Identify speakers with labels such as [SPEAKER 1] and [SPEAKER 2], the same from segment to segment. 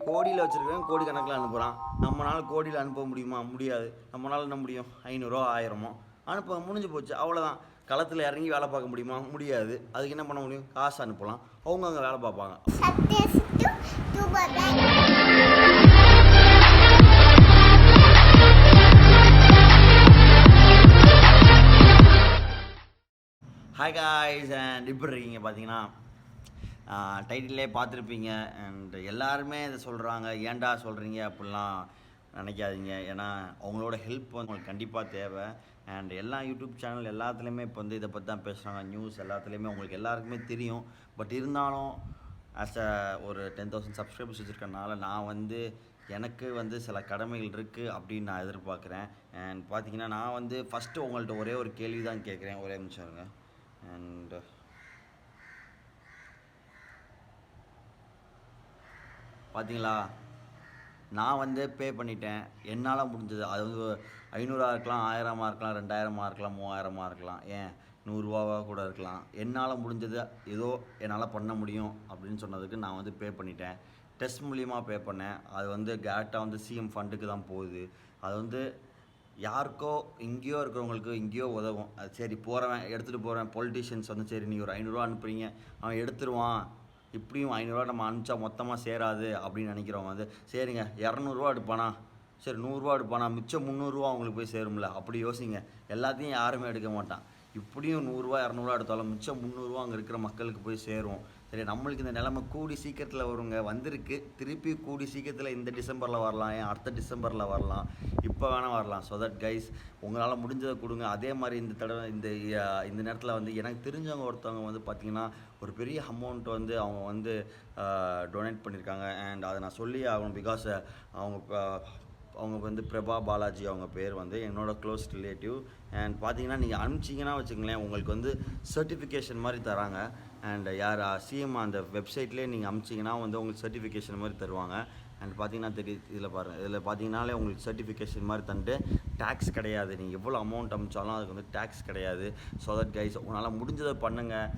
[SPEAKER 1] கோடியில் வச்சுருக்கேன், கோடி கணக்கில் அனுப்புகிறான். நம்மளால் கோடியில் அனுப்ப முடியுமா? முடியாது. நம்மளால் என்ன முடியும்? 500 1000 அனுப்ப முடிஞ்சு போச்சு, அவ்வளோதான். களத்தில் இறங்கி வேலை பார்க்க முடியுமா? முடியாது. அதுக்கு என்ன பண்ண முடியும்? காசு அனுப்பலாம், அவங்க அங்கே வேலை பார்ப்பாங்க. ஹாய் காய்ஸ், அண்ட் எப்படி இருக்கீங்க? பார்த்தீங்கன்னா டைட்டிலே பார்த்துருப்பீங்க. அண்ட் எல்லாருமே இதை சொல்கிறாங்க, ஏன்டா சொல்கிறீங்க அப்படிலாம் நினைக்காதீங்க. ஏன்னா அவங்களோட ஹெல்ப் வந்து உங்களுக்கு கண்டிப்பாக தேவை. அண்ட் எல்லா யூடியூப் சேனல் எல்லாத்துலேயுமே இப்போ வந்து இதை பற்றி தான் பேசுகிறாங்க. நியூஸ் எல்லாத்துலேயுமே உங்களுக்கு எல்லாருக்குமே தெரியும். பட் இருந்தாலும் ஆஸ் ஒரு 10,000 சப்ஸ்கிரைபர்ஸ் வச்சுருக்கனால நான் வந்து எனக்கு வந்து சில கடமைகள் இருக்குது அப்படின்னு நான் எதிர்பார்க்குறேன். அண்ட் பார்த்தீங்கன்னா நான் வந்து ஃபஸ்ட்டு உங்கள்கிட்ட ஒரே ஒரு கேள்வி தான் கேட்குறேன். ஒரே நிமிஷம் இருங்க. அண்ட் பார்த்தீங்களா, நான் வந்து பே பண்ணிட்டேன். என்னால் முடிஞ்சது அது வந்து 500 இருக்கலாம், 1000 இருக்கலாம், 2000 இருக்கலாம், 3000 இருக்கலாம், ஏன் 100 கூட இருக்கலாம். என்னால் முடிஞ்சது ஏதோ என்னால் பண்ண முடியும் அப்படின்னு சொன்னதுக்கு நான் வந்து பே பண்ணிட்டேன். டெஸ்ட் மூலியமாக பே பண்ணேன். அது வந்து டேரெக்டாக வந்து சிஎம் ஃபண்டுக்கு தான் போகுது. அது வந்து யாருக்கோ எங்கேயோ இருக்கிறவங்களுக்கு எங்கேயோ உதவும். அது சரி, போகிறவன் எடுத்துகிட்டு போகிறேன். பொலிட்டிஷியன்ஸ் வந்து சரி நீங்கள் ஒரு 500 அனுப்புறீங்க, அவன் எடுத்துருவான், இப்படியும் 500 நம்ம அனுப்பிச்சா மொத்தமாக சேராது அப்படின்னு நினைக்கிறவங்க வந்து சரிங்க 200 எடுப்பானா, சரி 100 எடுப்பானா, மிச்சம் 300 அவங்களுக்கு போய் சேரும்ல, அப்படி யோசிங்க. எல்லாத்தையும் யாருமே எடுக்க மாட்டான். இப்படியும் 100 200 எடுத்தாலும் மிச்சம் 300 அங்கே இருக்கிற மக்களுக்கு போய் சேரும். சரி, நம்மளுக்கு இந்த நிலைமை கூடி சீக்கிரத்தில் வருங்க, வந்திருக்கு. திருப்பி கூடி சீக்கிரத்தில் இந்த டிசம்பரில் வரலாம், ஏன் அடுத்த டிசம்பரில் வரலாம், இப்போ வேணால் வரலாம். ஸோ தட் கைஸ், உங்களால் முடிஞ்சதை கொடுங்க. அதே மாதிரி இந்த தடவை இந்த நேரத்தில் வந்து எனக்கு தெரிஞ்சவங்க ஒருத்தவங்க வந்து பார்த்திங்கன்னா ஒரு பெரிய அமௌண்ட் வந்து அவங்க வந்து டொனேட் பண்ணியிருக்காங்க. அண்ட் அதை நான் சொல்லி ஆகணும். பிகாஸ் அவங்க வந்து பிரபா பாலாஜி, அவங்க பேர் வந்து என்னோடய க்ளோஸ் ரிலேட்டிவ். அண்ட் பார்த்தீங்கன்னா நீங்கள் அனுப்பிச்சிங்கன்னா வச்சுக்கங்களேன், உங்களுக்கு வந்து சர்டிஃபிகேஷன் மாதிரி தராங்க. அண்ட் யார் சிஎம் அந்த வெப்சைட்லேயே நீங்கள் அனுப்பிச்சிங்கன்னா வந்து உங்களுக்கு சர்டிஃபிகேஷன் மாதிரி தருவாங்க. அண்ட் பார்த்தீங்கன்னா தெரியுது, இதில் பாருங்கள், இதில் பார்த்தீங்கன்னாலே உங்களுக்கு சர்டிஃபிகேஷன் மாதிரி தந்துட்டு டேக்ஸ் கிடையாது. நீங்கள் எவ்வளோ அமௌண்ட் அனுப்பிச்சாலும் அதுக்கு வந்து டேக்ஸ் கிடையாது. ஸோ தட் கைஸ், உங்களால் முடிஞ்சதை பண்ணுங்கள்.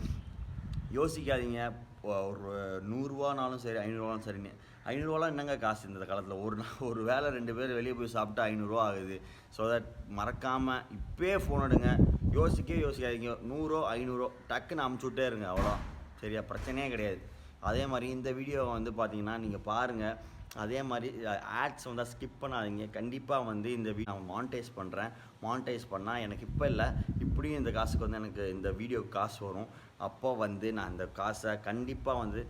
[SPEAKER 1] யோசிக்காதீங்க. ஒரு 100 சரி 500 சரின்னு. 500 என்னங்க காசு இந்த காலத்தில்? ஒரு வேளை 2 பேர் வெளியே போய் சாப்பிட்டா 500 ஆகுது. ஸோ தட் மறக்காமல் இப்போயே ஃபோன் எடுங்க. யோசிக்காதீங்க. 100 500 டக்குன்னு அமுச்சுட்டே இருங்க, அவ்வளோ சரியா? பிரச்சனையே கிடையாது. அதே மாதிரி இந்த வீடியோவை வந்து பார்த்தீங்கன்னா நீங்கள் பாருங்கள். அதே மாதிரி ஆட்ஸ் வந்தால் ஸ்கிப் பண்ணாதீங்க. கண்டிப்பாக வந்து இந்த வீடியோ நான் மானிட்டைஸ் பண்ணுறேன். மானிட்டைஸ் பண்ணால் எனக்கு இப்போ இல்லை, இப்படியும் இந்த காசுக்கு வந்து எனக்கு இந்த வீடியோக்கு காசு வரும். அப்போ வந்து நான் இந்த காசை கண்டிப்பாக வந்து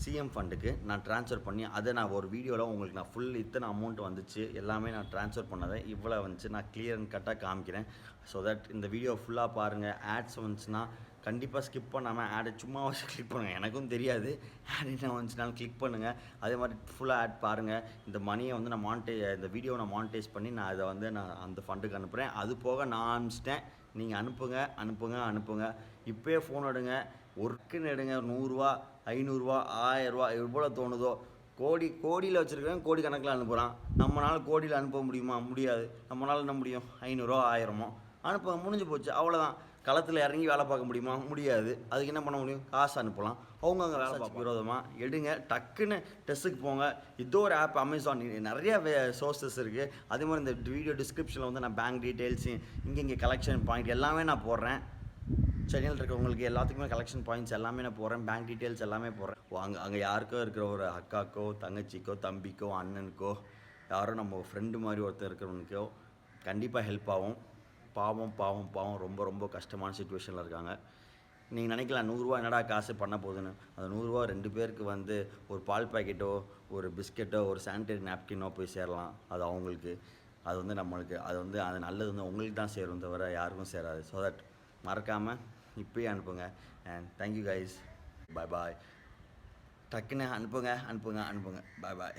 [SPEAKER 1] சிஎம் ஃபண்டுக்கு நான் ட்ரான்ஸ்ஃபர் பண்ணி அதை நான் ஒரு வீடியோவில் உங்களுக்கு நான் ஃபுல் இத்தனை அமௌண்ட் வந்துச்சு எல்லாமே நான் ட்ரான்ஸ்ஃபர் பண்ணதை இவ்வளோ வந்துச்சு நான் கிளியர் அண்ட் கட்டாக காமிக்கிறேன். ஸோ தட் இந்த வீடியோ ஃபுல்லாக பாருங்கள். ஆட்ஸ் வந்துச்சுன்னா கண்டிப்பாக ஸ்கிப் பண்ணாமல் ஆடை சும்மா வச்சு கிளிக் பண்ணுங்கள். எனக்கும் தெரியாது ஆட் என்ன வந்துச்சுனாலும் கிளிக் பண்ணுங்கள். அதே மாதிரி ஃபுல்லாக ஆட் பாருங்கள். இந்த மணியை வந்து நான் இந்த வீடியோவை நான் மானிட்டைஸ் பண்ணி நான் அதை வந்து நான் அந்த ஃபண்டுக்கு அனுப்புகிறேன். அது போக நான் அனுப்பிச்சிட்டேன். நீங்கள் அனுப்புங்க. இப்போயே ஃபோன் எடுங்க, ஒர்க்குன்னு எடுங்க. 100 500 1000 எவ்வளோ தோணுதோ. கோடியில் வச்சுருக்கேன், கோடி கணக்கில் அனுப்புகிறான். நம்மளால் கோடியில் அனுப்ப முடியுமா? முடியாது. நம்மளால் என்ன முடியும்? 500 1000 அனுப்ப முடிஞ்சு போச்சு, அவ்வளோதான். களத்தில் இறங்கி வேலை பார்க்க முடியுமா? முடியாது. அதுக்கு என்ன பண்ண முடியும்? காசு அனுப்பலாம், அவங்க அங்கே வேலை பார்க்க. விரோதமாக எடுங்க, டக்குன்னு டெஸ்ட்டுக்கு போங்க. இதோ ஒரு ஆப் அமேசான், நிறைய சோர்ஸஸ் இருக்குது. அதே மாதிரி இந்த வீடியோ டிஸ்கிரிப்ஷனில் வந்து நான் பேங்க் டீட்டெயில்ஸு, இங்கே கலெக்ஷன் பாயிண்ட் எல்லாமே நான் போடுறேன். சென்னையில் இருக்கிறவங்களுக்கு எல்லாத்துக்குமே கலெக்ஷன் பாயிண்ட்ஸ் எல்லாமே நான் போடுறேன். பேங்க் டீட்டெயில்ஸ் எல்லாமே போடுறேன். அங்கே யாருக்கோ இருக்கிற ஒரு அக்காக்கோ தங்கச்சிக்கோ தம்பிக்கோ அண்ணனுக்கோ யாரோ நம்ம ஃப்ரெண்டு மாதிரி ஒருத்தர் இருக்கிறவனுக்கோ கண்டிப்பாக ஹெல்ப் ஆகும். பாவம் ரொம்ப ரொம்ப கஷ்டமான சுச்சுவேஷனில் இருக்காங்க. நீங்கள் நினைக்கலாம் 100 என்னடா காசு பண்ண போகுதுன்னு. அந்த 100 2 பேருக்கு வந்து ஒரு பால் பாக்கெட்டோ ஒரு பிஸ்கெட்டோ ஒரு சானிடரி நாப்கினோ போய் சேரலாம். அது அவங்களுக்கு, அது வந்து நம்மளுக்கு, அது நல்லது வந்து உங்களுக்கு தான் சேரும் தவிர யாருக்கும் சேராது. ஸோ தட் மறக்காமல் இப்போயே அனுப்புங்க. அண்ட் தேங்க்யூ கைஸ், பாய். டக்குன்னு அனுப்புங்க. பாய்.